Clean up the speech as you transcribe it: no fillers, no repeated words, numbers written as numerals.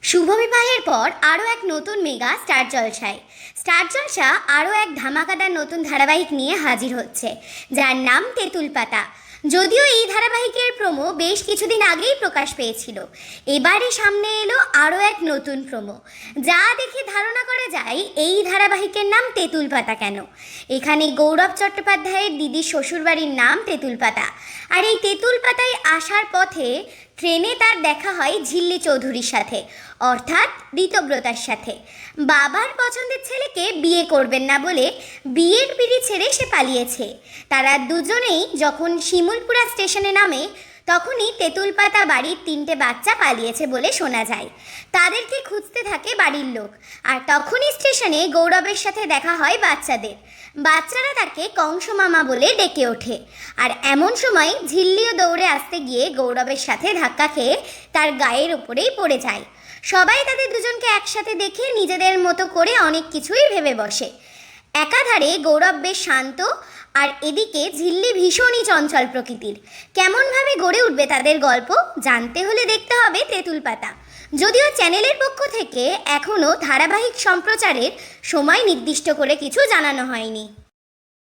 শুভ বিবাহের পর আরও এক নতুন মেগা স্টার জলসায় স্টার জলসা আরও এক ধামাকাদার নতুন ধারাবাহিক নিয়ে হাজির হচ্ছে, যার নাম তেঁতুল পাতা। যদিও এই ধারাবাহিকের প্রোমো বেশ কিছুদিন আগেই প্রকাশ পেয়েছিল, এবারে সামনে এলো আরও এক নতুন প্রোমো, যা দেখে ধারণা করা যায় এই ধারাবাহিকের নাম তেঁতুল পাতা কেন। এখানে গৌরব চট্টোপাধ্যায়ের দিদির শ্বশুরবাড়ির নাম তেঁতুল পাতা, আর এই তেঁতুল পাতায় আসার পথে ট্রেনে তার দেখা হয় ঝিল্লি চৌধুরীর সাথে, অর্থাৎ ঋতব্রতার সাথে। বাবার পছন্দের ছেলেকে বিয়ে করবেন না বলে বিয়ের পিঁড়ি ছেড়ে সে পালিয়েছে। তারা দুজনেই যখন শিমুলপুরা স্টেশনে নামে, তখনই তেঁতুল পাতা বাড়ির 3টে বাচ্চা পালিয়েছে বলে শোনা যায়। তাদেরকে খুঁজতে থাকে বাড়ির লোক, আর তখনই স্টেশনে গৌরবের সাথে দেখা হয় বাচ্চাদের। বাচ্চারা তাকে কংস মামা বলে ডেকে ওঠে, আর এমন সময় ঝিল্লিও দৌড়ে আসতে গিয়ে গৌরবের সাথে ধাক্কা খেয়ে তার গায়ের ওপরেই পড়ে যায়। সবাই তাদের দুজনকে একসাথে দেখে নিজেদের মতো করে অনেক কিছুই ভেবে বসে। একাধারে গৌরব বেশ শান্ত, আর এদিকে ঝিল্লি ভীষণই চঞ্চল প্রকৃতির। কেমনভাবে গড়ে উঠবে তাদের গল্প জানতে হলে দেখতে হবে তেঁতুল পাতা। যদিও চ্যানেলের পক্ষ থেকে এখনও ধারাবাহিক সম্প্রচারের সময় নির্দিষ্ট করে কিছু জানানো হয়নি।